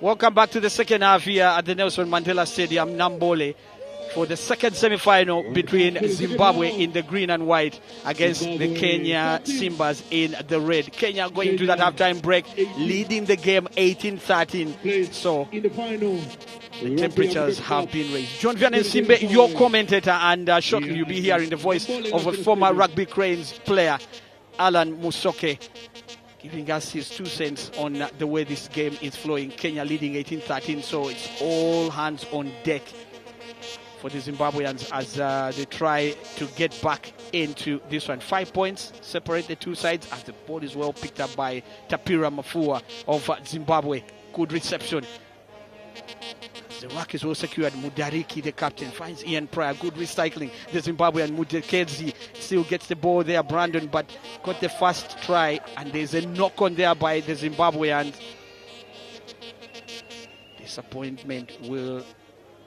Welcome back to the second half here at the Nelson Mandela Stadium, Nambole, for the second semi-final between Zimbabwe in the green and white against the Kenya Simbas in the red. Kenya going to that halftime break, leading the game 18-13. So the temperatures have been raised. John Vianney Simbe, your commentator, and shortly you'll be hearing the voice of a former Rugby Cranes player, Alan Musoke, giving us his 2 cents on the way this game is flowing. Kenya leading 18-13, so it's all hands on deck for the Zimbabweans as they try to get back into this one. 5 points separate the two sides as the ball is well picked up by Tapira Mafua of Zimbabwe. Good reception. The ruck is well secured. Mudariki, the captain, finds Ian Pryor. Good recycling. The Zimbabwean Mudekezi still gets the ball there. Brandon, but got the first try, and there's a knock on there by the Zimbabweans. Disappointment will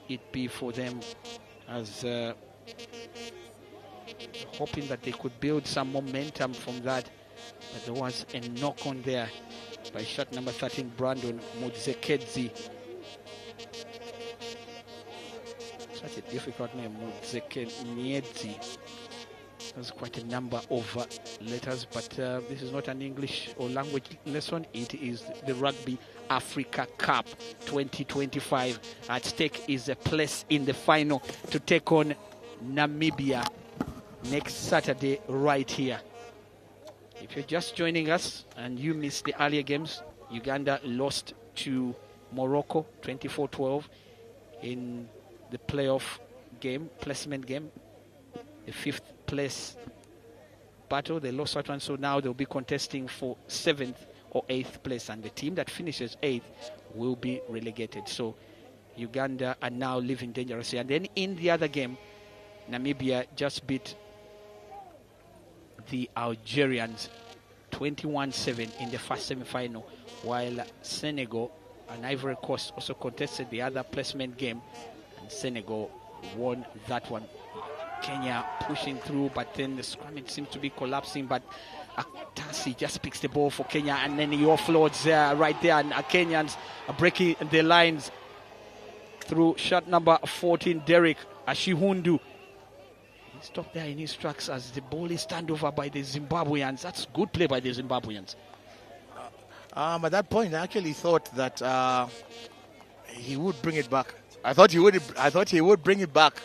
it be for them, as hoping that they could build some momentum from that, but there was a knock on there by shot number 13, Brandon Mudzekedzi. Such a difficult name, Mudzekedzi. There's quite a number of letters, but this is not an English or language lesson. It is the Rugby Africa Cup 2025. At stake is a place in the final to take on Namibia next Saturday right here. If you're just joining us and you missed the earlier games, Uganda lost to Morocco 24-12 in the playoff game, placement game, the 5th place battle. They lost that one, so now they'll be contesting for 7th or 8th place, and the team that finishes 8th will be relegated. So Uganda are now living dangerously. And then in the other game, Namibia just beat the Algerians 21-7 in the first semi-final, while Senegal and Ivory Coast also contested the other placement game, and Senegal won that one. Kenya pushing through, but then the scrummage seems to be collapsing, but Tasi just picks the ball for Kenya, and then he offloads right there, and Kenyans are breaking the lines through shot number 14, Derek Ashihundu. He stopped there in his tracks as the ball is turned over by the Zimbabweans. That's good play by the Zimbabweans. At that point, I actually thought that he would bring it back. I thought he would bring it back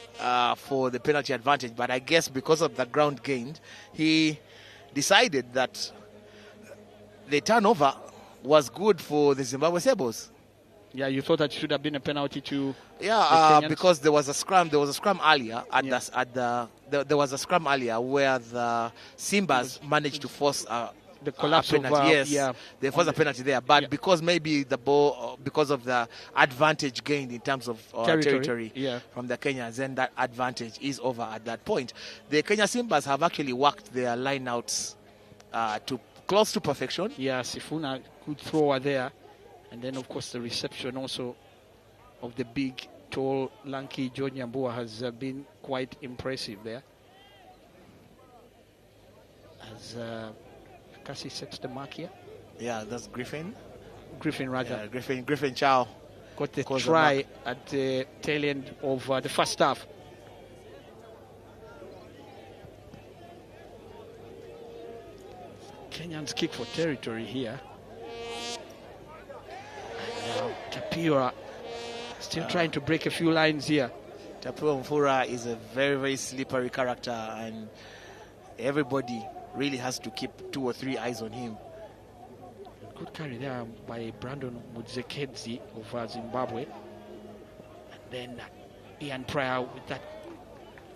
for the penalty advantage, but I guess because of the ground gained, he decided that the turnover was good for the Zimbabwe Sables. Yeah, you thought that should have been a penalty to because there was a scrum. There was a scrum earlier there was a scrum earlier where the Simbas managed to force the collapse of yes, there was a penalty there, but because maybe the ball, because of the advantage gained in terms of territory from the Kenyans, then that advantage is over at that point. The Kenya Simbas have actually worked their lineouts to close to perfection. Yeah, Sifuna, good thrower there, and then of course the reception also of the big, tall, lanky John Yambua has been quite impressive there. As Cassie sets the mark here. Yeah, that's Griffin. Griffin, rather. Yeah, Griffin Chow. Got the try at the tail end of the first half. Kenyans kick for territory here. And Tapira still trying to break a few lines here. Tapira Mfura is a very, very slippery character, and everybody really has to keep 2 or 3 eyes on him. Good carry there by Brandon Mudzekedzi of Zimbabwe. And then Ian Pryor with that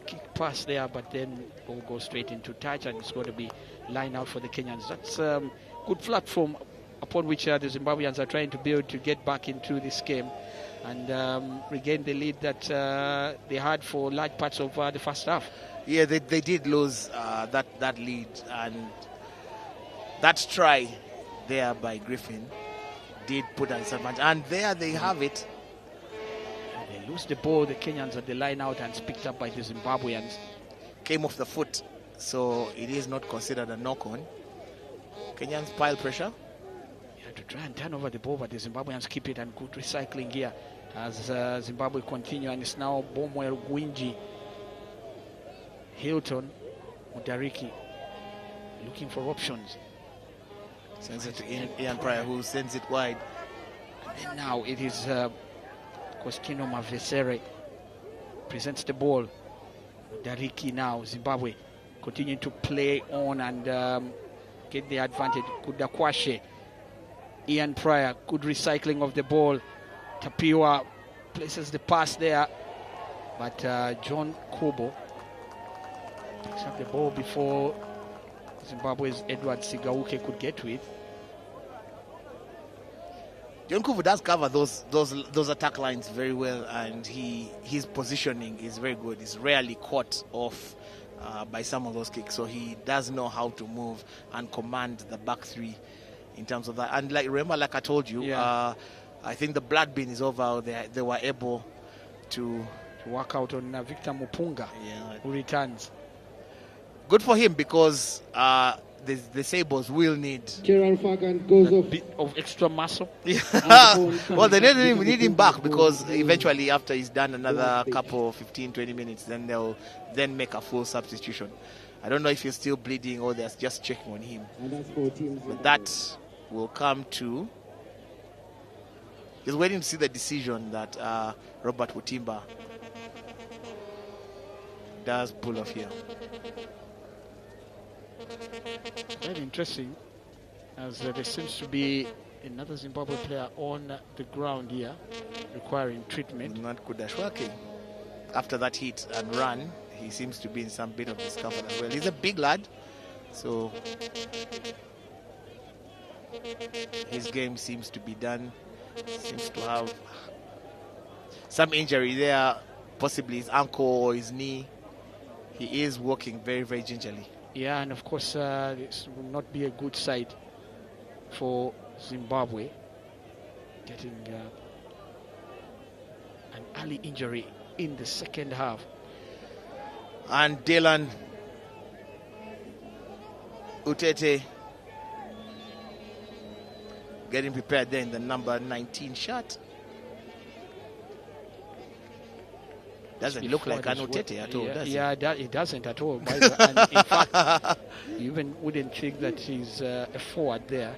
kick pass there, but then ball goes straight into touch, and it's going to be line out for the Kenyans. That's a good platform upon which the Zimbabweans are trying to build to get back into this game and regain the lead that they had for large parts of the first half. Yeah, they did lose that lead, and that try there by Griffin did put an advantage. And there they have it. And they lose the ball, the Kenyans at the line out, and it's picked up by the Zimbabweans. Came off the foot, so it is not considered a knock-on. Kenyans pile pressure. To try and turn over the ball, but the Zimbabweans keep it, and good recycling here as Zimbabwe continue, and it's now Bomwell, Gwinji, Hilton, Mudariki looking for options. Sends it to Ian Pryor, who sends it wide. And now it is Costino Mavesere presents the ball. Mudariki now, Zimbabwe continuing to play on and get the advantage. Kudakwashe, Ian Pryor, good recycling of the ball. Tapiwa places the pass there, but John Kobo picks up the ball before Zimbabwe's Edward Sigauke could get to it. John Kobo does cover those attack lines very well, and his positioning is very good. He's rarely caught off by some of those kicks, so he does know how to move and command the back three in terms of that. And remember, like I told you, yeah. I think the blood bin is over. They were able to work out on Victor Mupunga, who returns. Good for him, because the Sabres will need a bit of extra muscle. Well, they need him back, because eventually after he's done another couple 15-20 minutes, then they'll make a full substitution. I don't know if he's still bleeding or they're just checking on him. But that will come to... Just waiting to see the decision that Robert Mutimba does pull off here. Very interesting, as there seems to be another Zimbabwe player on the ground here requiring treatment. Not Kudashwake. After that hit and run, he seems to be in some bit of discomfort as well. He's a big lad, so his game seems to be done. Seems to have some injury there, possibly his ankle or his knee. He is walking very, very gingerly. Yeah, and of course, this will not be a good sight for Zimbabwe, getting an early injury in the second half. And Dylan Utete getting prepared there in the number 19 shirt. Doesn't look like an Utete at all, does it? Yeah, it doesn't at all. And in fact, you even wouldn't think that he's a forward there.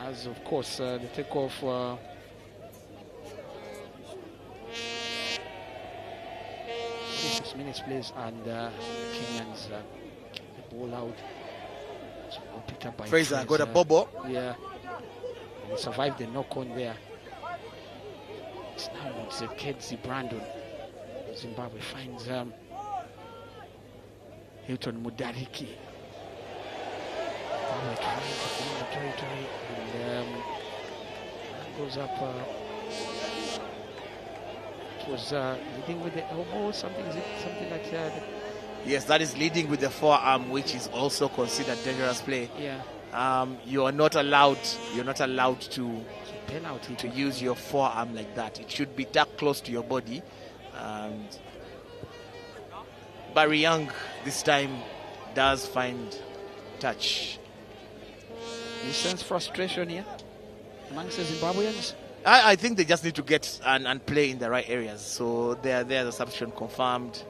As of course, the takeoff. 6 minutes, please, and the Kenyans get the ball out. So picked up by Fraser got a bobble. Yeah, and he survived the knock on there. It's now Kedzi Brandon. Zimbabwe finds Hilton Mudariki. Zimbabwe trying to find the territory, and goes up. Was leading with the elbow, something like that. Yes, that is leading with the forearm, which is also considered dangerous play. Yeah. You are not allowed. You're not allowed to penalty to use your forearm like that. It should be tucked close to your body. And Barry Young this time does find touch. You sense frustration here amongst the Zimbabweans? I think they just need to get and play in the right areas. So the substitution confirmed.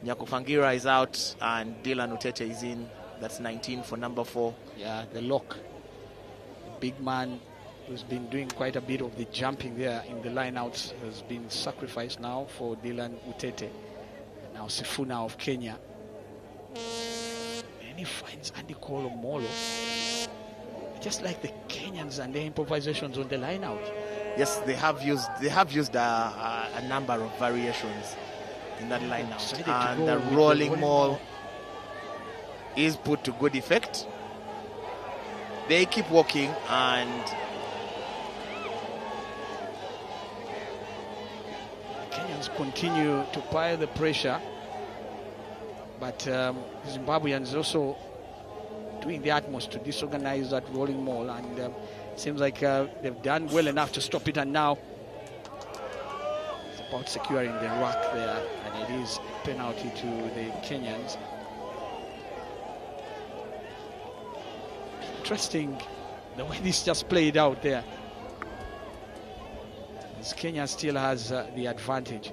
Nyako Fangira is out and Dylan Utete is in. That's 19 for number 4. Yeah, the lock. The big man who's been doing quite a bit of the jumping there in the lineouts has been sacrificed now for Dylan Utete. Now Sifuna of Kenya. And he finds Andy Kolomolo. Just like the Kenyans and their improvisations on the line out. Yes, they have used a number of variations in that line out. And the rolling maul is put to good effect. They keep walking, and the Kenyans continue to pile the pressure, but Zimbabweans also doing the utmost to disorganize that rolling maul, and it seems like they've done well enough to stop it, and now it's about securing the ruck there, and it is penalty to the Kenyans. Interesting the way this just played out there. As Kenya still has the advantage.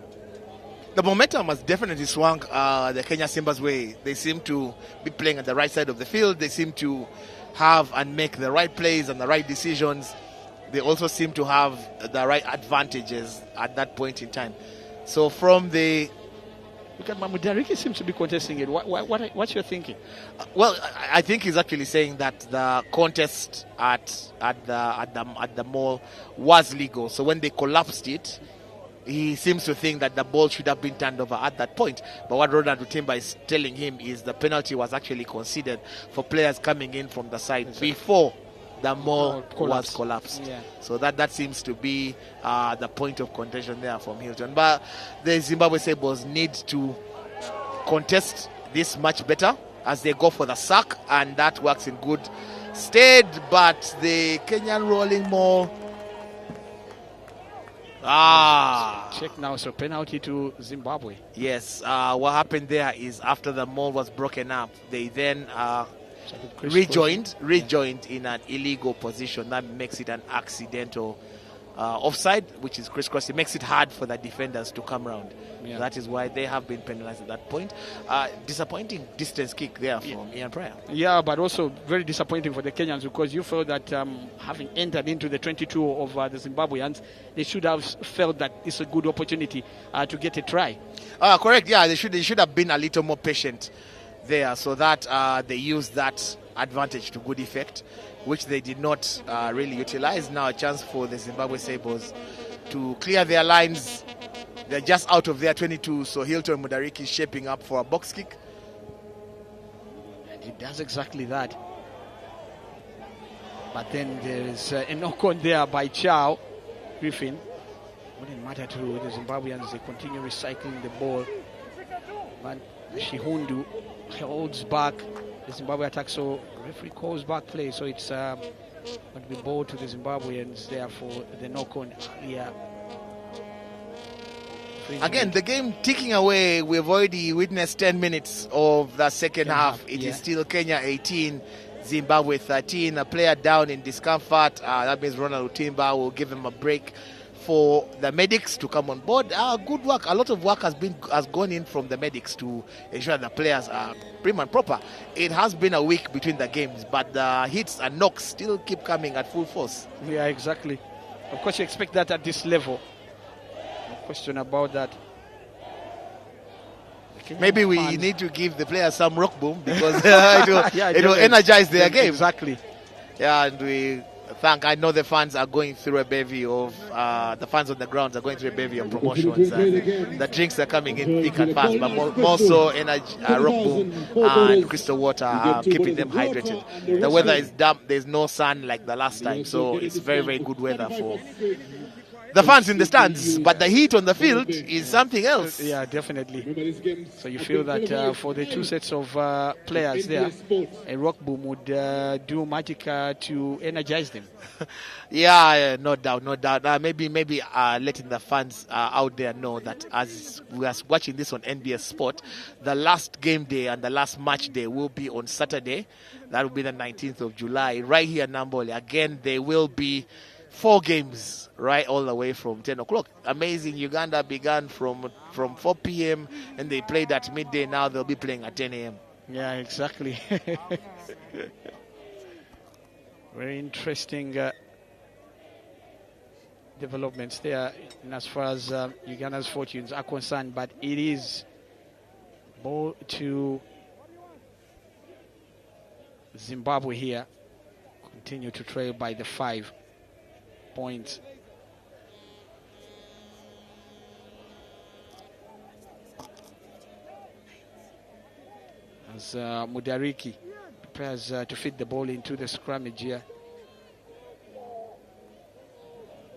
The momentum has definitely swung the Kenya Simba's way. They seem to be playing at the right side of the field. They seem to have and make the right plays and the right decisions. They also seem to have the right advantages at that point in time. So from the... Look at Mudariki seems to be contesting it. What's your thinking? Well, I think he's actually saying that the contest at the mall was legal. So when they collapsed it, he seems to think that the ball should have been turned over at that point. But what Ronald Utimba is telling him is the penalty was actually considered for players coming in from the side before the mall was collapsed. Yeah. So that seems to be the point of contention there from Hilton. But the Zimbabwe Sables need to contest this much better as they go for the sack, and that works in good stead. But the Kenyan rolling mall... Check now, so penalty to Zimbabwe. Yes, what happened there is after the mall was broken up, they then rejoined in an illegal position. That makes it an accidental offside, which is crisscross. It makes it hard for the defenders to come around. Yeah. That is why they have been penalized at that point. Disappointing distance kick there from Ian Pryor. Yeah, but also very disappointing for the Kenyans, because you felt that having entered into the 22 of the Zimbabweans, they should have felt that it's a good opportunity to get a try. Correct, yeah, they should have been a little more patient there, so that they used that advantage to good effect, which they did not really utilize. Now a chance for the Zimbabwe Sables to clear their lines. They're just out of their 22, so Hilton Mudariki is shaping up for a box kick. And he does exactly that. But then there is a knock-on there by Chow Griffin. Wouldn't matter to the Zimbabweans, they continue recycling the ball. But Shihundu holds back the Zimbabwe attack, so referee calls back play, so it's going to be ball to the Zimbabweans there for the knock-on here. Again, the game ticking away. We've already witnessed 10 minutes of the second half. It is still Kenya 18, Zimbabwe 13. A player down in discomfort. That means Ronald Utimba will give him a break for the medics to come on board. Good work. A lot of work has gone in from the medics to ensure the players are prim and proper. It has been a week between the games, but the hits and knocks still keep coming at full force. Yeah, exactly. Of course, you expect that at this level. No question about that. Maybe we need to give the players some rock boom, because it will energize their game. Exactly. Yeah, and I know the fans are going through a bevy of the fans on the grounds are going through a bevy of promotions. The drinks are coming in thick and fast, but more so energy, rock boom and crystal water are keeping them hydrated. The weather is damp. There's no sun like the last time, so it's very, very good weather for the fans in the stands, but the heat on the field is something else. Yeah, definitely. So you feel that for the two sets of players there, a rock boom would do magic to energize them. Yeah, no doubt. Maybe letting the fans out there know that as we are watching this on NBS Sport, the last game day and the last match day will be on Saturday. That will be the 19th of July, right here in Nambole. Again, there will be 4 games right all the way from 10 o'clock. Amazing. Uganda began from 4 p.m. and they played at midday. Now they'll be playing at 10 a.m. Yeah, exactly. Very interesting developments there in as far as Uganda's fortunes are concerned, but it is ball to Zimbabwe here. Continue to trail by the 5 points. As Mudariki prepares to feed the ball into the scrummage here.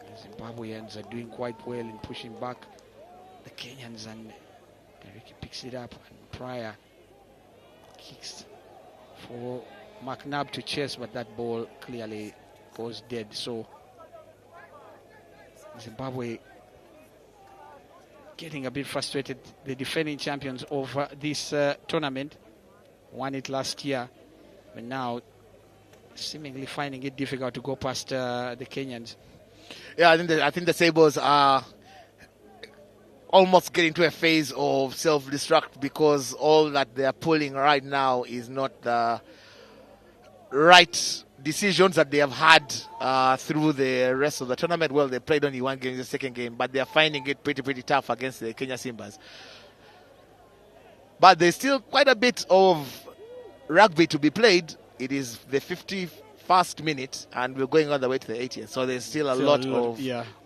The Zimbabweans are doing quite well in pushing back the Kenyans, and Mudariki picks it up, and Pryor kicks for McNabb to chase, but that ball clearly goes dead. So Zimbabwe getting a bit frustrated. The defending champions of this tournament won it last year, but now seemingly finding it difficult to go past the Kenyans. Yeah, I think the Sabres are almost getting to a phase of self-destruct because all that they are pulling right now is not the right decisions that they have had through the rest of the tournament. Well, they played only one game in the second game, but they are finding it pretty tough against the Kenya Simbas. But there's still quite a bit of rugby to be played. It is the 51st minute, and we're going all the way to the 80th. So there's still a lot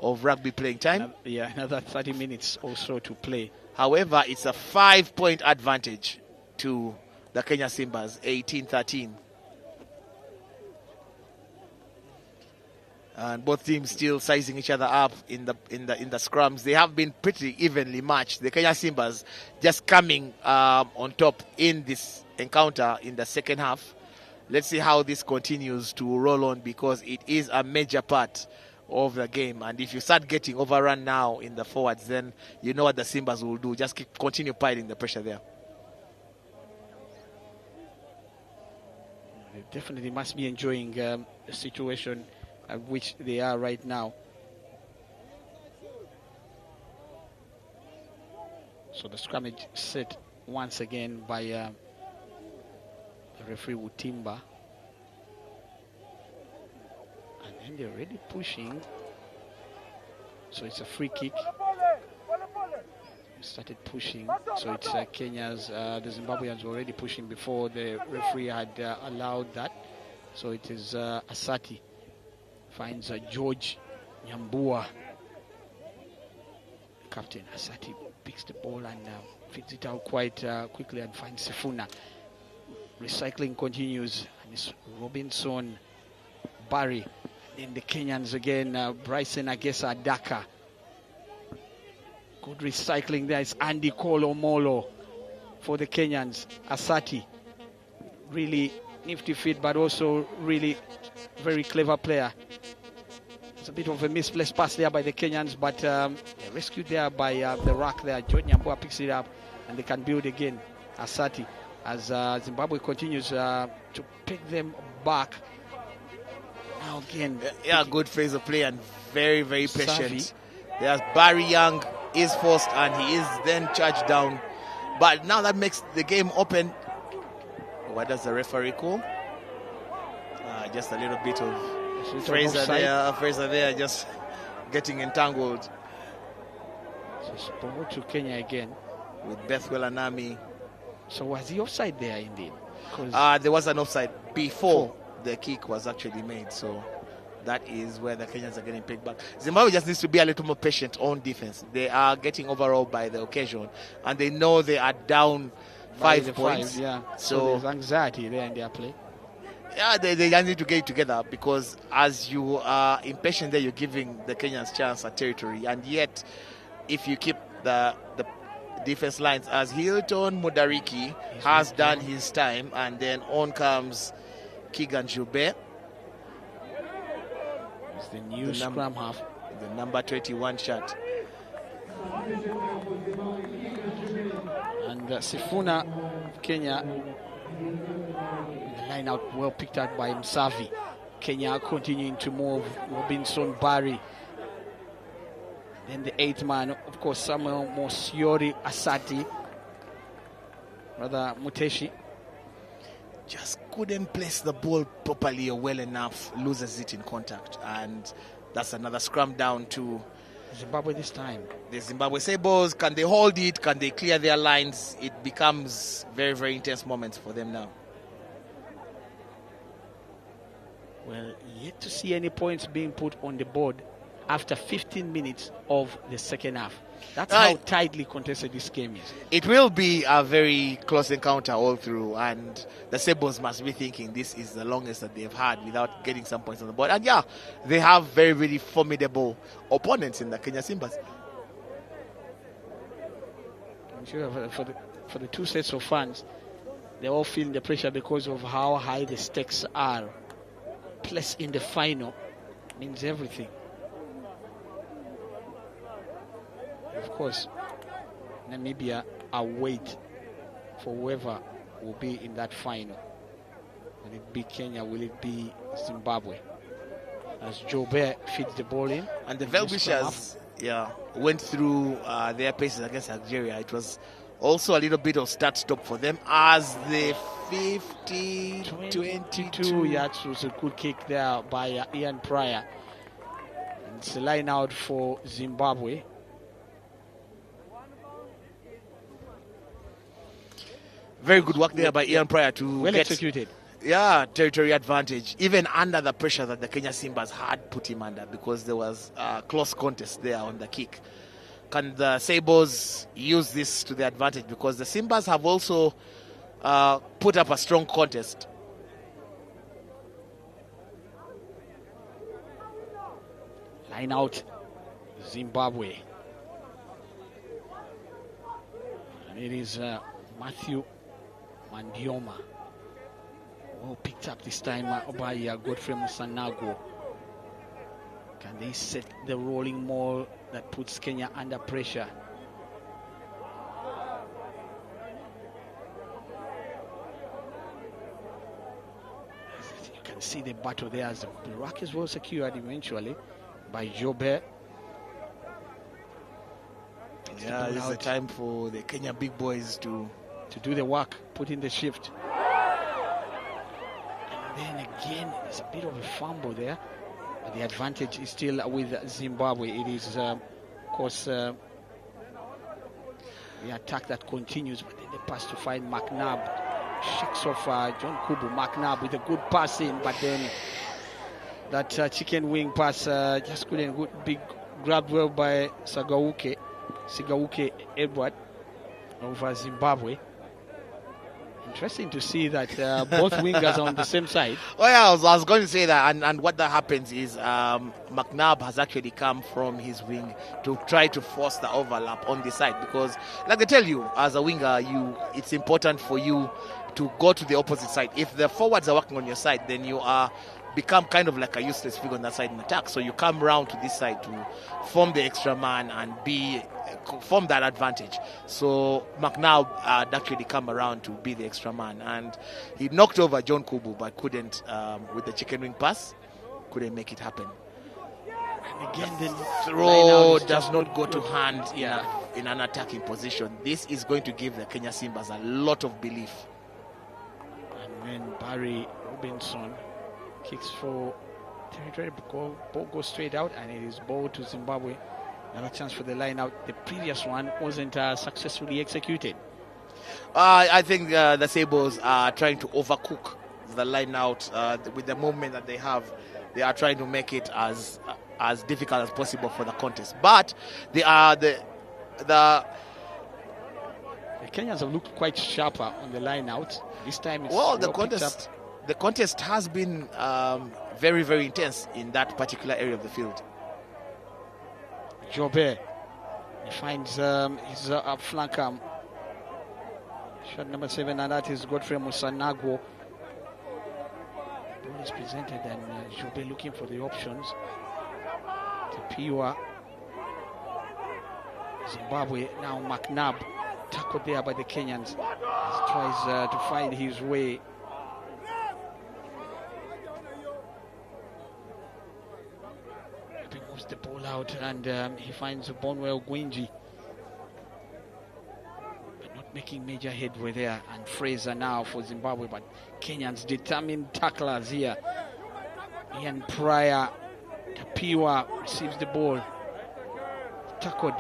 of rugby playing time. Another 30 minutes or so to play. However, it's a 5-point advantage to the Kenya Simbas, 18-13. And both teams still sizing each other up in the scrums. They have been pretty evenly matched. The Kenya Simbas just coming on top in this encounter in the second half. Let's see how this continues to roll on, because it is a major part of the game. And if you start getting overrun now in the forwards, then you know what the Simbas will do. Just continue piling the pressure there. They definitely must be enjoying the situation at which they are right now. So the scrummage set once again by the referee Utimba. And then they're already pushing. So it's a free kick. Started pushing. So it's Kenya's, the Zimbabweans were already pushing before the referee had allowed that. So it is Asati. Finds George Nyambua. Captain Asati picks the ball and feeds it out quite quickly and finds Sifuna. Recycling continues, and it's Robinson, Barry, then the Kenyans again, Bryson Agesa Daka. Good recycling there. It's Andy Kolomolo for the Kenyans. Asati, really nifty feet, but also really very clever player. It's a bit of a misplaced pass there by the Kenyans, but rescued there by the rack there. George Nyambua picks it up, and they can build again. Asati, as Zimbabwe continues to pick them back. Now again. Yeah, good phase of play and very patient. There's Barry Young is forced and he is then charged down. But now that makes the game open. What does the referee call? Just a little bit of Fraser there just getting entangled. So it's ball to Kenya again. With Bethwell Anami. So was he offside there indeed? There was an offside before the kick was actually made. So that is where the Kenyans are getting picked back. Zimbabwe just needs to be a little more patient on defense. They are getting overawed by the occasion, and they know they are down 5 points. So there's anxiety there in their play. Yeah, they need to get it together, because as you are impatient there, you're giving the Kenyans chance at territory. And yet, if you keep the defense lines, as Hilton Mudariki has done his time, and then on comes Keegan Joubert. It's the new scrum half. The number 21 shot. And Sifuna, Kenya, the line out well picked out by Msavi. Kenya continuing to move. Robinson Barry. Then the 8th man, of course, Samuel Mosiori Asati. Rather Muteshi. Just couldn't place the ball properly or well enough, loses it in contact, and that's another scrum down to Zimbabwe this time. The Zimbabwe Sabres, can they hold it? Can they clear their lines? It becomes very intense moments for them now. Well, yet to see any points being put on the board after 15 minutes of the second half. That's how tightly contested this game is. It will be a very close encounter all through, and the Sabres must be thinking this is the longest that they've had without getting some points on the board. And yeah, they have very formidable opponents in the Kenya Simbas. I'm sure for the two sets of fans, they're all feeling the pressure because of how high the stakes are. Place in the final means everything. Of course, Namibia await for whoever will be in that final. Will it be Kenya? Will it be Zimbabwe? As Joe Bear feeds the ball in. And the Velbishers went through their paces against Algeria. It was also a little bit of start-stop for them as the 22 yards was a good kick there by Ian Pryor. And it's a line out for Zimbabwe. Very good work there by Ian Pryor to well get executed. Territory advantage, even under the pressure that the Kenya Simbas had put him under, because there was a close contest there on the kick. Can the Sables use this to their advantage? Because the Simbas have also put up a strong contest. Line out Zimbabwe. And it is Matthew Mandioma. Well picked up this time by Godfrey Musanago. Can they set the rolling maul that puts Kenya under pressure? You can see the battle there as the rock is well secured eventually by Jobe. Yeah, this is the time for the Kenya big boys to do the work, put in the shift. Then again, there's a bit of a fumble there. But the advantage is still with Zimbabwe. It is, of course, the attack that continues. But then the pass to find McNabb. Shakes off John Kubu. McNabb with a good pass in. But then that chicken wing pass just couldn't. Good big grab well by Sigauke Edward over Zimbabwe. Interesting to see that both wingers are on the same side. Oh yeah, I was going to say that, and what that happens is McNabb has actually come from his wing to try to force the overlap on the side, because, like they tell you, as a winger, it's important for you to go to the opposite side. If the forwards are working on your side, then you become kind of like a useless figure on that side in attack. So you come round to this side to form the extra man and form that advantage. So McNabb had actually come around to be the extra man, and he knocked over John Kubu, but couldn't, with the chicken wing pass, couldn't make it happen. And again, the throw does not go to hand in an attacking position. This is going to give the Kenya Simbas a lot of belief. And then Barry Robinson kicks for territory, ball goes straight out, and it is ball to Zimbabwe. Another chance for the line out. The previous one wasn't successfully executed. I think the Sables are trying to overcook the line out with the movement that they have. They are trying to make it as difficult as possible for the contest. But they are the Kenyans have looked quite sharper on the line out. This time it's the contest has been very, very intense in that particular area of the field. Jobe, he finds his flanker, shot number 7, and that is Godfrey Musanago. Ball is presented, and Jobe looking for the options. Tapiwa, Zimbabwe, now McNabb, tackled there by the Kenyans. He tries to find his way. He moves the ball out, and he finds Bonwell Gwinji, but not making major headway there. And Fraser now for Zimbabwe, but Kenyans determined tacklers here. Ian Pryor, Tapiwa receives the ball, tackled.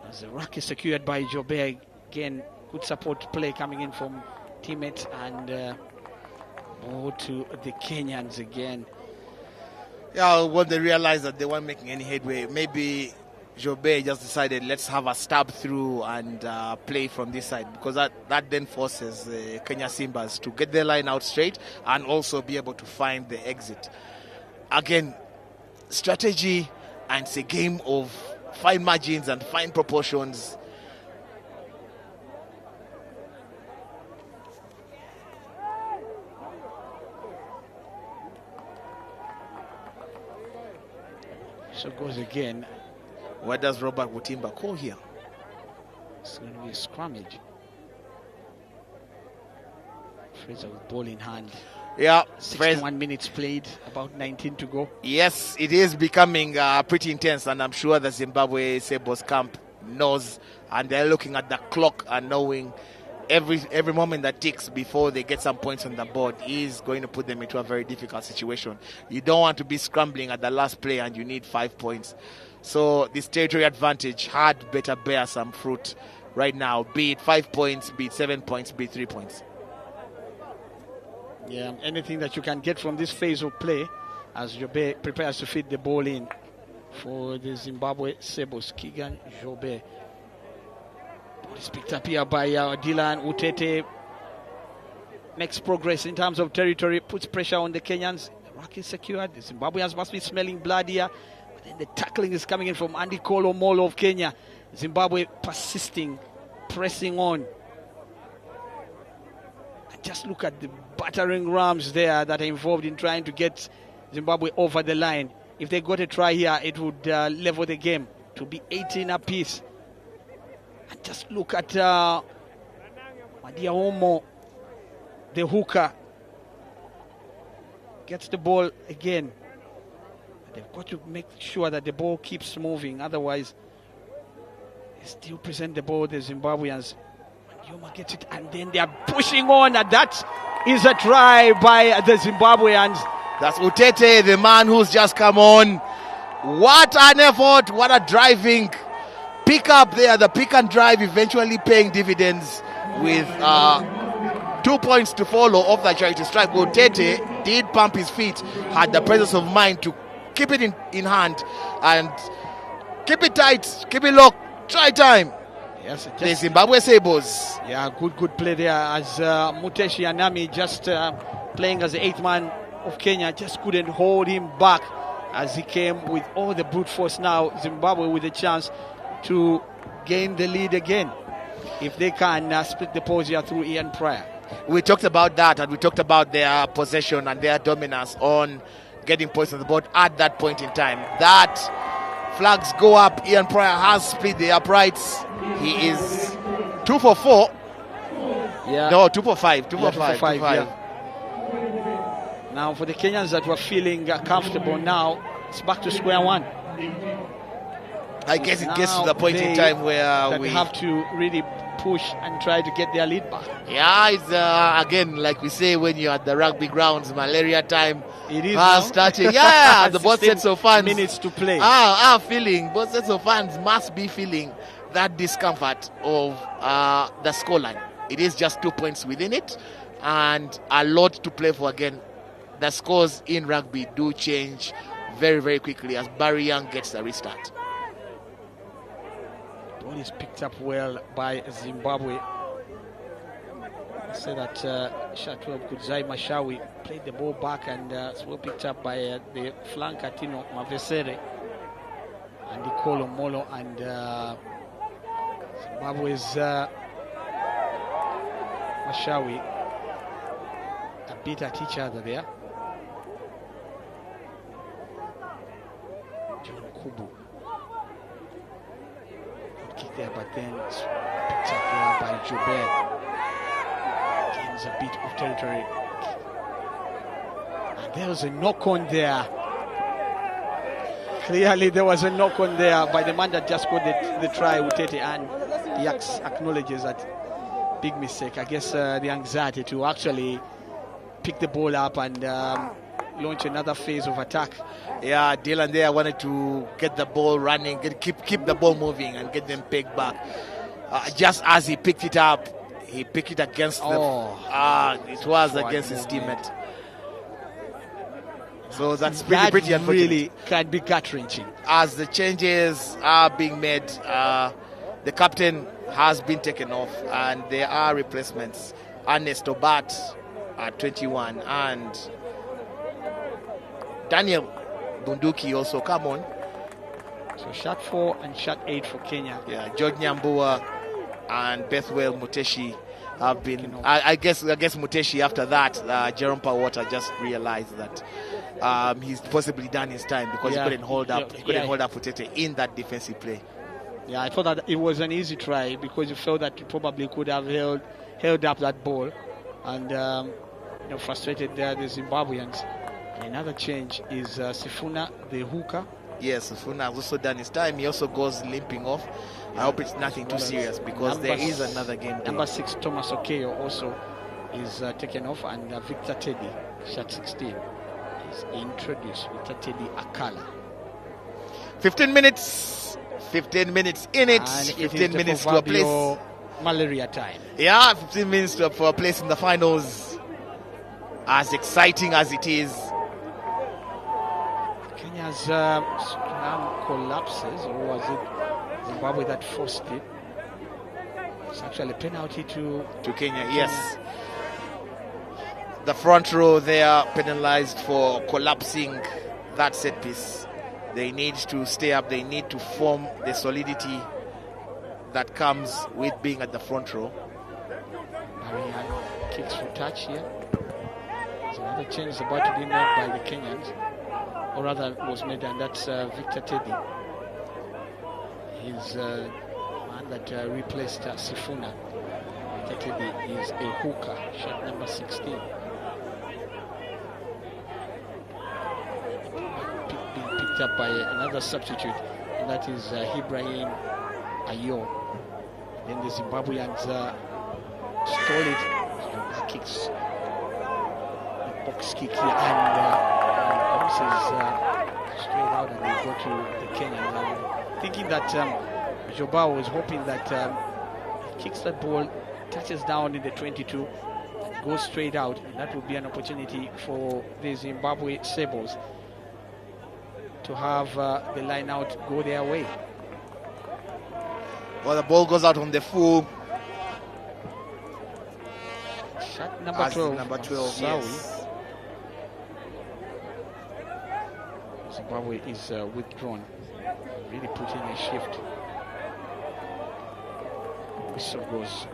As the ruck is secured by Jobe. Again, good support play coming in from teammates, and ball to the Kenyans again. Yeah, when they realized that they weren't making any headway, maybe Jobe just decided, let's have a stab through and play from this side, because that then forces the Kenya Simbas to get their line out straight and also be able to find the exit. Again, strategy, and it's a game of fine margins and fine proportions. So goes again. What does Robert Mutimba call here? It's going to be a scrummage. Fraser with ball in hand. Yeah, 61 minutes played, about 19 to go. Yes, it is becoming pretty intense, and I'm sure the Zimbabwe Sabres camp knows, and they're looking at the clock and knowing every moment that ticks before they get some points on the board is going to put them into a very difficult situation. You don't want to be scrambling at the last play and you need 5 points. So this territory advantage had better bear some fruit right now, be it 5 points, be it 7 points, be it 3 points. Yeah, anything that you can get from this phase of play as Jobe prepares to feed the ball in for the Zimbabwe Sabres. Keegan Jobe. It's picked up here by Dylan Utete. Makes progress in terms of territory, puts pressure on the Kenyans. The rock is secured. The Zimbabweans must be smelling blood here. But then the tackling is coming in from Andy Kolo Molo of Kenya. Zimbabwe persisting, pressing on. And just look at the battering rams there that are involved in trying to get Zimbabwe over the line. If they got a try here, it would level the game to be 18 apiece. And just look at Madia Omo, the hooker. Gets the ball again. They've got to make sure that the ball keeps moving. Otherwise, they still present the ball, the Zimbabweans. Yoma gets it, and then they are pushing on. And that is a try by the Zimbabweans. That's Utete, the man who's just come on. What an effort, what a driving pick up there, the pick and drive eventually paying dividends with 2 points to follow off that charity strike. Utete did pump his feet, had the presence of mind to keep it in hand and keep it tight, keep it locked, try time. Yes, the Zimbabwe Sabres. Yeah, good play there as Muteshi Anami just playing as the 8th man of Kenya, just couldn't hold him back as he came with all the brute force. Now Zimbabwe with a chance to gain the lead again if they can split the pose here through Ian Pryor. We talked about that, and we talked about their possession and their dominance on getting points on the board at that point in time. That flags go up. Ian Pryor has split the uprights. He is 2 for 4. Yeah. No, 2 for 5. 2 for 5. Yeah. Now for the Kenyans that were feeling comfortable, now it's back to square one. I guess it gets to the point in time where we have to really push and try to get their lead back. Yeah, it's again, like we say, when you're at the rugby grounds, malaria time it is starting. Yeah, the both sets of fans. Minutes to play. Feeling both sets of fans must be feeling that discomfort of the scoreline. It is just 2 points within it, and a lot to play for. Again, the scores in rugby do change very, very quickly as Barry Young gets the restart. Ball is picked up well by Zimbabwe. I say that Shatwell Kudzai Mashawi played the ball back, and it's well picked up by the flanker Tino Mavesere and Nicolo Molo, and Zimbabwe's Mashawi a bit at each other there. John Kubu kick there, but then it's picked up there by Joubert. Gains a bit of territory. And there was a knock on there. Clearly there was a knock on there by the man that just got the try, Utete, and he acknowledges that big mistake. I guess the anxiety to actually pick the ball up and launch another phase of attack. Yeah, Dylan there wanted to get the ball running, keep the ball moving and get them pegged back. Just as he picked it up, he picked it against it was against his teammate. So that's pretty unfortunate. Really can be gut-wrenching. As the changes are being made, the captain has been taken off and there are replacements. Ernest Obat at 21 and Daniel Bunduki also come on. So shot 4 and shot 8 for Kenya. Yeah, George Nyambua and Bethwell Muteshi have been. I guess Muteshi after that, Jerome Pawata just realized that he's possibly done his time because he couldn't hold up. He couldn't hold up Utete in that defensive play. Yeah, I thought that it was an easy try because you felt that you probably could have held up that ball and frustrated the Zimbabweans. And another change is Sifuna, the hooker. Yes, Sifuna has also done his time. He also goes limping off. I hope it's nothing too serious because there is another game. Number 6, Thomas Okeyo, also is taken off, and Victor Teddy, shot 16, is introduced. Victor Teddy Akala. 15 minutes in it. And 15 minutes to a place. Malaria time. Yeah, 15 minutes for a place in the finals. As exciting as it is. Kenya's scrum collapses, or was it Zimbabwe that forced it? It's actually a penalty to Kenya, yes. The front row there penalized for collapsing that set piece. They need to stay up. They need to form the solidity that comes with being at the front row. Marian kicks for touch here. There's another change about to be made by the Kenyans, or rather was made, and that's Victor Teddy. He's man that replaced Sifuna. Victor Teddy is a hooker, shot number 16. Being picked up by another substitute, and that is Ibrahim Ayo. Then the Zimbabweans stole it. And kicks a box kick here, and bounces straight out, and they go to the Kenyans. I'm thinking that Joba was hoping that he kicks that ball, touches down in the 22, goes straight out, and that would be an opportunity for the Zimbabwe Sables to have the line out go their way. Well, the ball goes out on the full. Shot number 12. Number 12, yes. Zimbabwe is withdrawn. Really put in a shift. Whistle goes.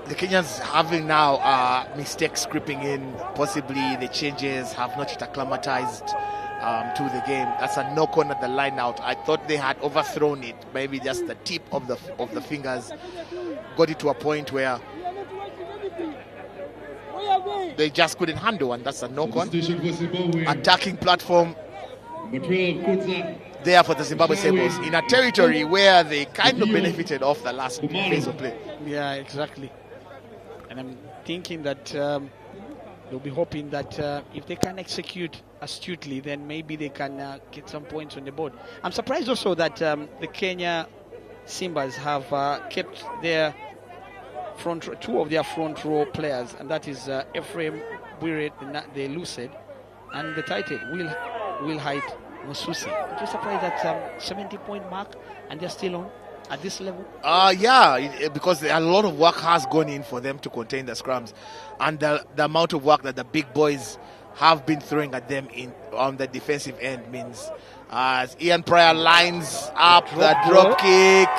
The Kenyans having now mistakes creeping in. Possibly the changes have not yet acclimatized to the game. That's a knock-on at the line out. I thought they had overthrown it. Maybe just the tip of the fingers got it to a point where they just couldn't handle, and that's a knock-on. Attacking platform there for the Zimbabwe Sables in a territory where they kind of benefited off the last phase of play. Yeah, exactly. And I'm thinking that they'll be hoping that if they can execute astutely, then maybe they can get some points on the board. I'm surprised also that the Kenya Simbas have kept their two of their front row players, and that is Ephraim Bwire, the Lucid, and the title Will Height Mususi. I'm just surprised that 70-point mark, and they're still on at this level. Yeah, because a lot of work has gone in for them to contain the scrums, and the amount of work that the big boys have been throwing at them on the defensive end means as Ian Pryor lines up the drop kick.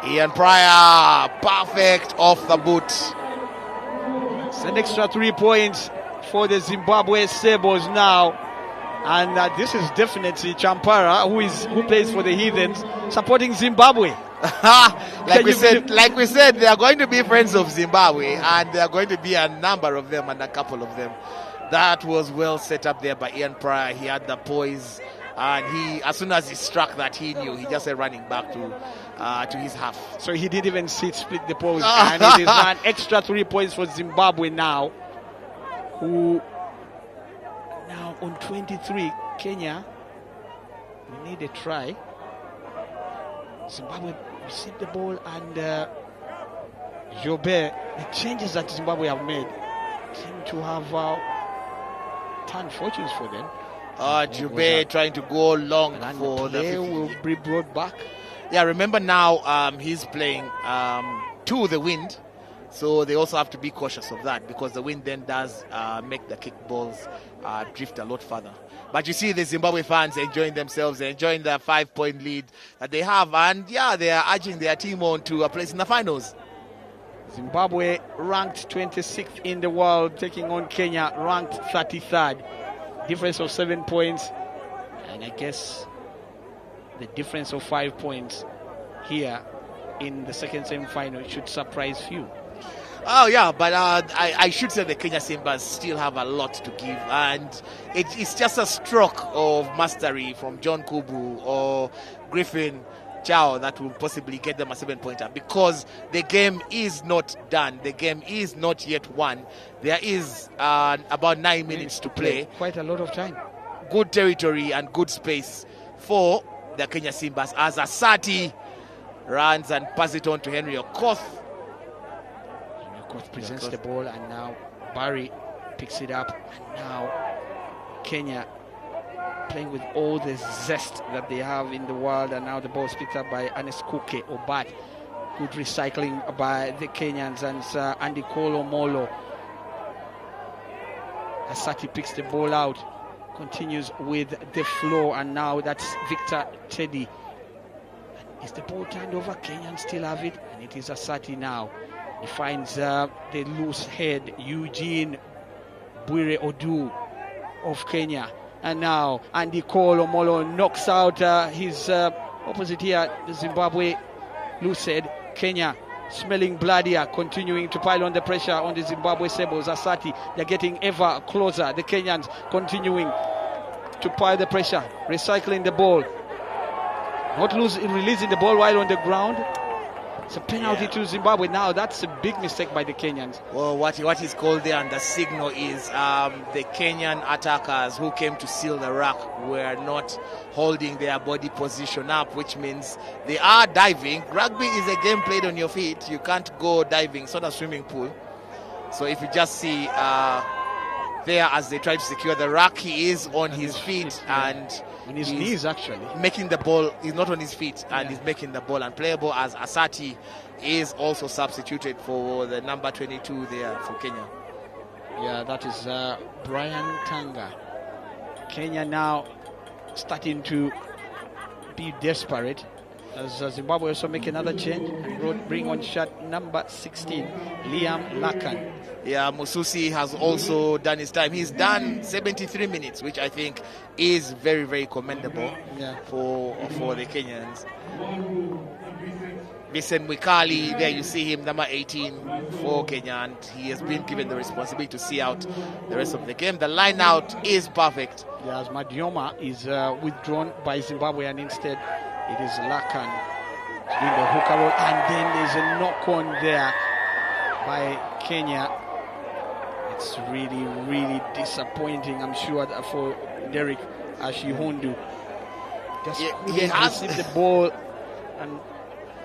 Ian Pryor, perfect off the boot. It's an extra 3 points for the Zimbabwe Sables now. And this is definitely Champara, who plays for the Heathens, supporting Zimbabwe. like we said, they are going to be friends of Zimbabwe, and there are going to be a number of them and a couple of them. That was well set up there by Ian Pryor. He had the poise, and as soon as he struck that, he knew. He just said running back to his half. So he didn't even split the pose, and it is an extra 3 points for Zimbabwe now, who now on 23. Kenya, we need a try. Zimbabwe received the ball, and Jobe, the changes that Zimbabwe have made seem to have turned fortunes for them. Jobe trying to go long and for the play will be brought back. Yeah, remember now he's playing to the wind, so they also have to be cautious of that, because the wind then does make the kick balls drift a lot further. But you see the Zimbabwe fans enjoying themselves, enjoying the 5-point lead that they have, and yeah, they are urging their team on to a place in the finals. Zimbabwe ranked 26th in the world, taking on Kenya ranked 33rd. difference of 7 points, and I guess the difference of 5 points here in the second semi-final should surprise few. Oh yeah, but I should say the Kenya Simbas still have a lot to give, and it's just a stroke of mastery from John Kubu or Griffin Chao that will possibly get them a 7-pointer, because the game is not done. The game is not yet won. There is about 9 minutes to play. Quite a lot of time. Good territory and good space for the Kenya Simbas as Asati runs and passes it on to Henry Okoth. Presents the ball, and now Barry picks it up, and now Kenya playing with all the zest that they have in the world, and now the ball is picked up by Aneskuke Obat. Good recycling by the Kenyans, and Andy Kolo Molo. Asati picks the ball out, continues with the flow, and now that's Victor Teddy. Is the ball turned over? Kenyans still have it, and it is Asati now. He finds the loose head, Eugene Bwire Odu of Kenya. And now Andy Kolo Molo knocks out his opposite here, the Zimbabwe loose head. Kenya smelling blood here, continuing to pile on the pressure on the Zimbabwe Sables. Asati, they're getting ever closer. The Kenyans continuing to pile the pressure, recycling the ball. Not releasing the ball while on the ground. It's a penalty to Zimbabwe. Now that's a big mistake by the Kenyans. Well, what is called there, and the signal is the Kenyan attackers who came to seal the ruck were not holding their body position up, which means they are diving. Rugby is a game played on your feet. You can't go diving. It's not a swimming pool. So if you just see there as they try to secure the ruck, he is on his feet and on his knees, actually making the ball. He's not on his feet, and he's making the ball unplayable, as Asati is also substituted for the number 22 there for Kenya. Yeah, that is Brian Tanga. Kenya now starting to be desperate, as Zimbabwe also make another change and bring on shot number 16, Liam Lakan. Yeah, Mususi has also done his time. He's done 73 minutes, which I think is very, very commendable for the Kenyans. Vincent Mwikali, there you see him, number 18 for Kenya, and he has been given the responsibility to see out the rest of the game. The line out is perfect. Yeah, as Madioma is withdrawn by Zimbabwe, and instead it is Lakan doing the hooker roll, and then there's a knock-on there by Kenya. It's really, really disappointing, I'm sure, for Derek Ashihundu. Just receive the ball and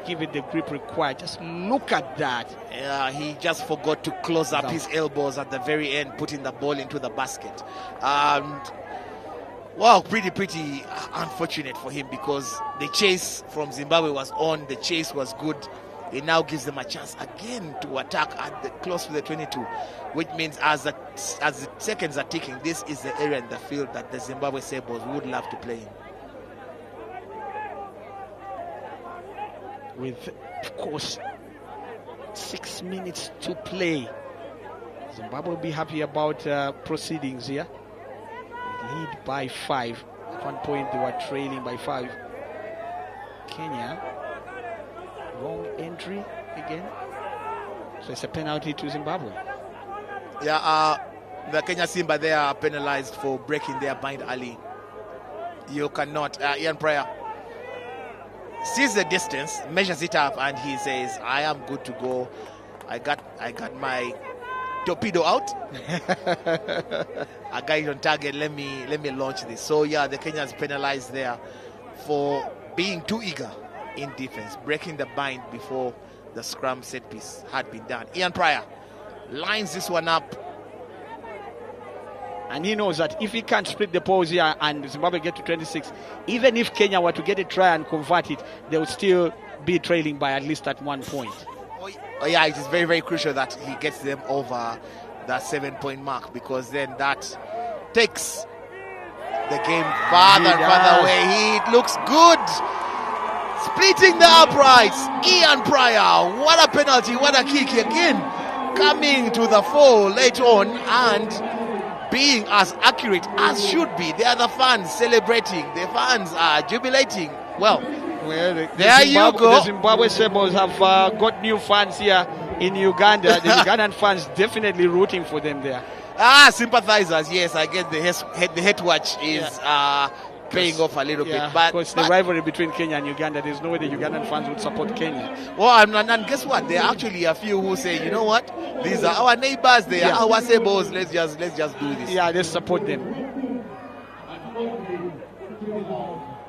give it the grip required. Just look at that. Yeah, he just forgot to close up his elbows at the very end, putting the ball into the basket. And wow, pretty unfortunate for him, because the chase from Zimbabwe was on. The chase was good. It now gives them a chance again to attack at close to the 22, which means as the seconds are ticking, this is the area in the field that the Zimbabwe Sables would love to play in. With, of course, 6 minutes to play, Zimbabwe will be happy about proceedings here. They lead by 5. At one point they were trailing by 5. Kenya, wrong entry again. So it's a penalty to Zimbabwe. Yeah, the Kenya Simba, they are penalized for breaking their bind early. You cannot. Ian Pryor sees the distance, measures it up, and he says, "I am good to go. I got my torpedo out. I got it on target. Let me launch this." So yeah, the Kenyans penalized there for being too eager in defense, breaking the bind before the scrum set piece had been done. Ian Pryor lines this one up, and he knows that if he can't split the pose here and Zimbabwe get to 26, even if Kenya were to get a try and convert it, they would still be trailing by at least at 1 point. Oh yeah, it is very, very crucial that he gets them over that 7-point mark, because then that takes the game farther and farther away. It looks good. Splitting the uprights. Ian Pryor, what a penalty, what a kick again. Coming to the fore late on, and being as accurate as should be. There are the fans celebrating. The fans are jubilating. Well, there you go. The Zimbabwe Sables have got new fans here in Uganda. The Ugandan fans definitely rooting for them there. Sympathizers. Yes, I guess the head watch is paying off a little bit. But because the rivalry between Kenya and Uganda, there's no way the Ugandan fans would support Kenya. Well, and guess what? There are actually a few who say, you know what? These are our neighbors. They are our Sables. Let's just do this. Yeah, let's support them.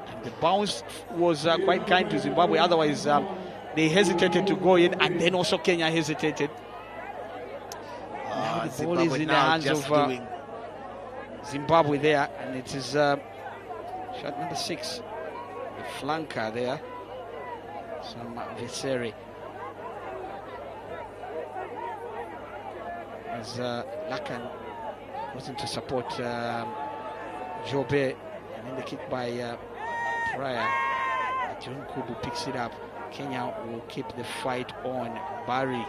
And the bounce was quite kind to Zimbabwe. Otherwise, they hesitated to go in, and then also Kenya hesitated. Now the ball is in the hands of Zimbabwe there, and it is shot number 6, the flanker there, some Viseri. As Lakan wasn't to support Jobe, and then the kick by Pryor. John Kubu picks it up. Kenya will keep the fight on. Barry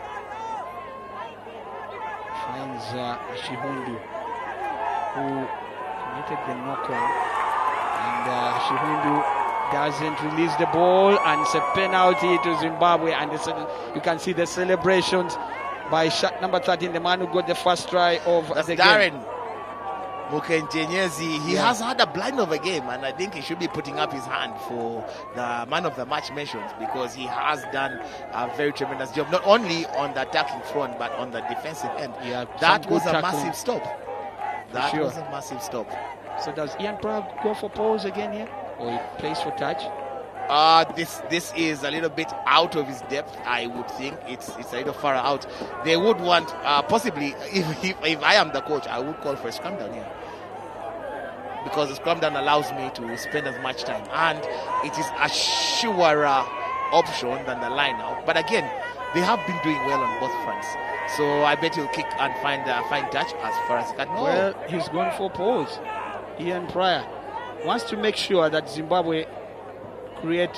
finds Shihundu, who committed the knock-on, and Shihundu doesn't release the ball, and it's a penalty to Zimbabwe. And you can see the celebrations by shot number 13, the man who got the first try of the Darren game. Mukenjenyezi. He has had a blind of a game, and I think he should be putting up his hand for the man of the match mentions, because he has done a very tremendous job, not only on the attacking front but on the defensive end. Yeah, that was a massive stop. That was a massive stop. So does Ian Prague go for pause again here, or he plays for touch? This is a little bit out of his depth. I would think it's a little far out. They would want possibly, if I am the coach, I would call for a scrum down here, because the scrum down allows me to spend as much time, and it is a surer option than the line out. But again, they have been doing well on both fronts, so I bet he'll kick and find touch as far as he can go. Well, he's going for pause. Ian Pryor wants to make sure that Zimbabwe create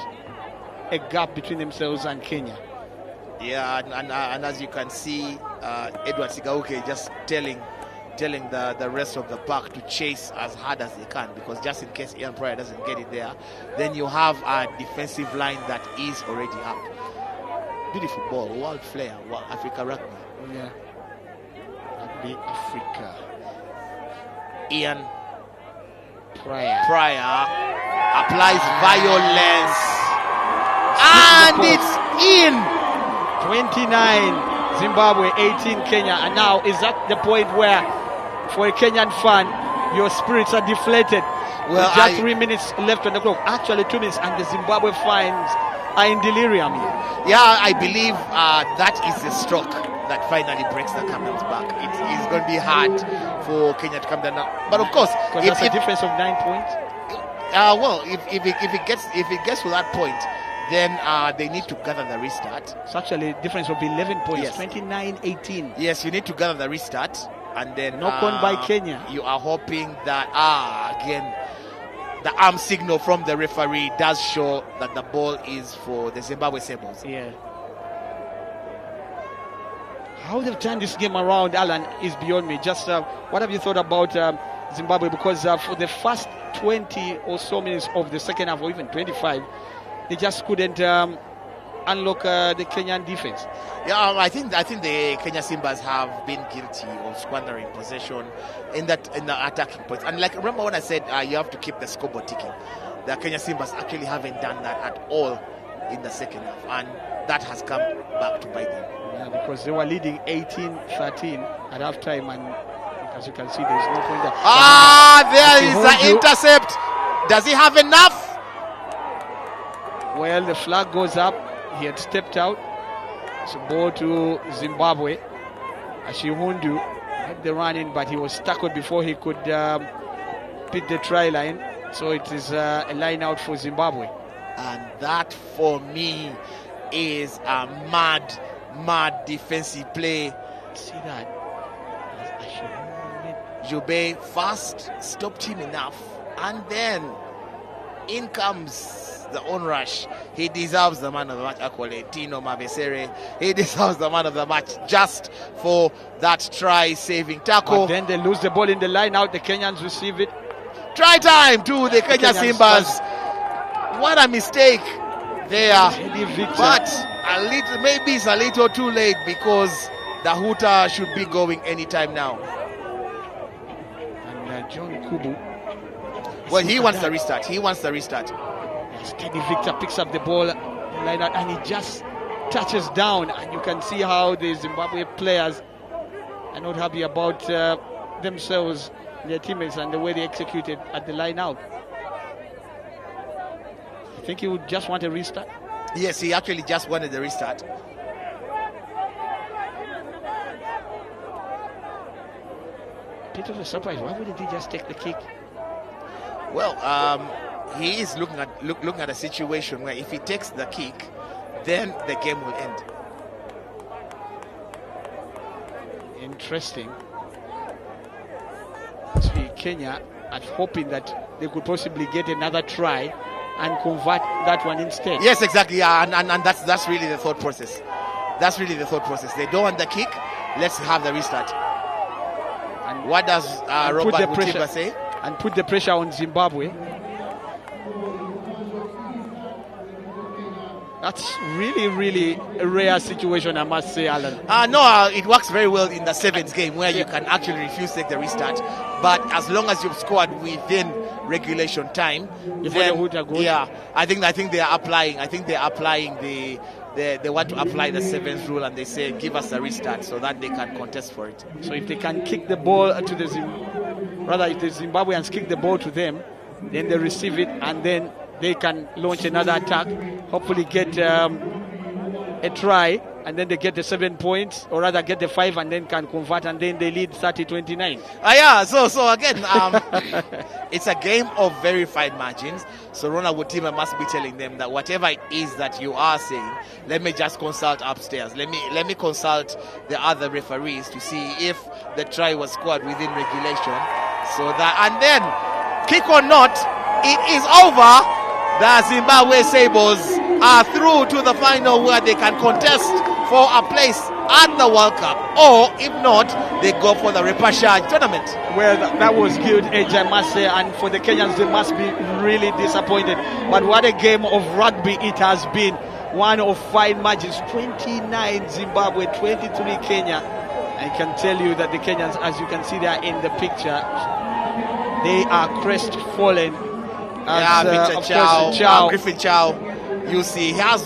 a gap between themselves and Kenya. Yeah, and as you can see, Edward Sigauke just telling the rest of the pack to chase as hard as they can, because just in case Ian Pryor doesn't get it there, then you have a defensive line that is already up. Beautiful ball, world flair, Africa rugby. Yeah, rugby Africa. Ian Pryor applies violence, and it's in. 29 Zimbabwe, 18 Kenya. And now is that the point where, for a Kenyan fan, your spirits are deflated? Well, just 3 minutes left on the clock. Actually 2 minutes, and the Zimbabwe fans are in delirium here. Yeah, I believe that is the stroke that finally breaks the camel's back. It is going to be hard for Kenya to come down now. But of course, because that's a difference of 9 points. Well, if it gets to that point, then they need to gather the restart. It's actually a difference of 11 points, yes. 29-18. Yes, you need to gather the restart, and then knock on by Kenya. You are hoping that again the arm signal from the referee does show that the ball is for the Zimbabwe Sables. Yeah. How they've turned this game around, Alan, is beyond me. Just what have you thought about Zimbabwe? Because for the first 20 or so minutes of the second half, or even 25, they just couldn't unlock the Kenyan defense. Yeah, I think the Kenya Simbas have been guilty of squandering possession in the attacking points. And like, remember when I said you have to keep the scoreboard ticking? The Kenya Simbas actually haven't done that at all in the second half, and that has come back to bite them. Yeah, because they were leading 18-13 at halftime, and as you can see, there's no point there. There is the intercept. Does he have enough? Well, the flag goes up. He had stepped out. It's a ball to Zimbabwe. Ashihundu had the run in, but he was tackled before he could beat the try line. So it is a line out for Zimbabwe. And that, for me, is a mad defensive play. See that? Jobe first stopped him enough, and then in comes the onrush. He deserves the man of the match accolade. Tino Mabesere. He deserves the man of the match just for that try-saving tackle. But then they lose the ball in the line out. The Kenyans receive it. Try time to the Kenya Simbas. What a mistake there. But maybe it's a little too late because the hooter should be going anytime now. And John Kubu. Well, he wants the restart. He wants the restart. Steady Victor picks up the ball like that, and he just touches down. And you can see how the Zimbabwe players are not happy about themselves, their teammates, and the way they executed at the line out. I think he would just want a restart. Yes, he actually just wanted the restart. Bit of a surprise. Why wouldn't he just take the kick? Well, he is looking at a situation where if he takes the kick, then the game will end. Interesting. See, Kenya are hoping that they could possibly get another try and convert that one instead. Yes, exactly. Yeah, and that's really the thought process. That's really the thought process. They don't want the kick. Let's have the restart. And what does Robert Mutimba say? And put the pressure on Zimbabwe. That's really, really a rare situation, I must say, Alan. No, it works very well in the sevens game where you can actually refuse to take the restart. But as long as you've scored within regulation time, then, yeah, I think they are applying. I think they are applying they want to apply the sevens rule, and they say give us a restart so that they can contest for it. So if they can kick the ball to the if the Zimbabweans kick the ball to them, then they receive it, and then they can launch another attack, hopefully get a try, and then they get the 7 points, or rather get the 5, and then can convert, and then they lead 30-29. Yeah, so again, it's a game of very fine margins. So Ronald Mutimba must be telling them that whatever it is that you are saying, let me just consult upstairs. Let me consult the other referees to see if the try was scored within regulation. So that, and then, kick or not, it is over. The Zimbabwe Sables are through to the final where they can contest for a place at the World Cup, or if not, they go for the repechage tournament. Well, that was good edge, I must say, and for the Kenyans, they must be really disappointed. But what a game of rugby it has been. One of fine margins, 29 Zimbabwe, 23 Kenya. I can tell you that the Kenyans, as you can see there in the picture, they are crestfallen. Griffin Chow, you see, he has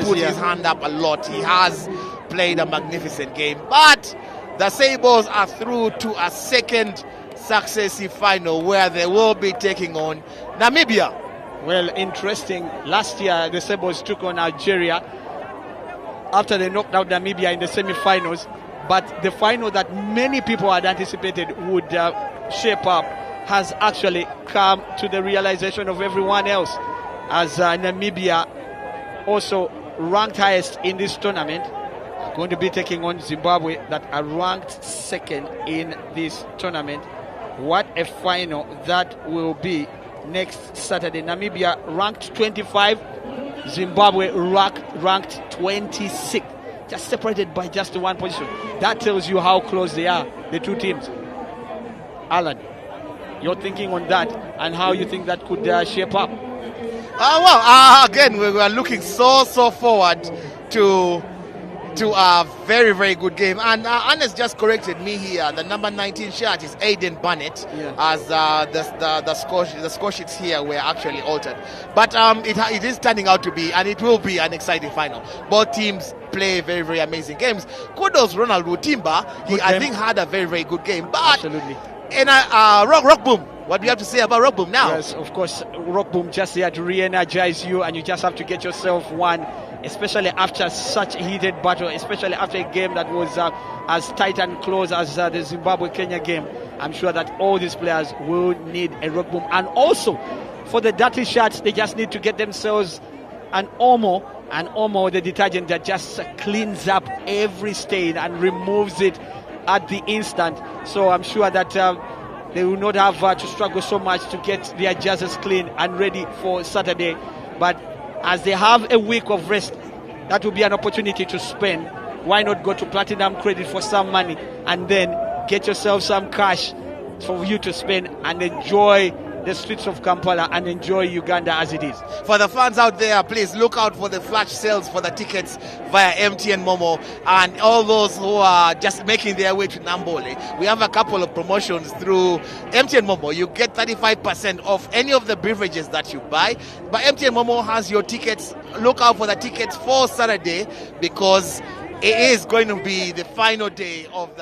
put his hand up a lot. He has played a magnificent game, but the Sables are through to a second successive final where they will be taking on Namibia. Well, interesting. Last year, the Sables took on Algeria after they knocked out Namibia in the semi-finals, but the final that many people had anticipated would shape up has actually come to the realization of everyone else, as Namibia, also ranked highest in this tournament, are going to be taking on Zimbabwe, that are ranked second in this tournament. What a final that will be next Saturday. Namibia ranked 25, Zimbabwe ranked 26, just separated by just one position. That tells you how close they are, the two teams. Alan, your thinking on that and how you think that could shape up? Again, we were looking so forward to a very, very good game. And Anna's just corrected me here. The number 19 shirt is Aiden Burnett, as the score sheets here were actually altered. But it is turning out to be, and it will be, an exciting final. Both teams play very, very amazing games. Kudos Ronald Mutimba. He, I think, had a very, very good game. But absolutely. And Rock Boom, what do you have to say about Rock Boom now? Yes, of course, Rock Boom just here to re-energize you, and you just have to get yourself one, especially after such a heated battle, especially after a game that was as tight and close as the Zimbabwe-Kenya game. I'm sure that all these players will need a Rock Boom. And also, for the dirty shirts, they just need to get themselves an Omo, the detergent that just cleans up every stain and removes it at the instant. So I'm sure that they will not have to struggle so much to get their jerseys clean and ready for Saturday But as they have a week of rest, that will be an opportunity to spend. Why not go to Platinum Credit for some money and then get yourself some cash for you to spend and enjoy the streets of Kampala and enjoy Uganda as it is. For the fans out there, please look out for the flash sales for the tickets via MTN Momo, and all those who are just making their way to Nambole. We have a couple of promotions through MTN Momo. You get 35% off any of the beverages that you buy. But MTN Momo has your tickets. Look out for the tickets for Saturday, because it is going to be the final day of the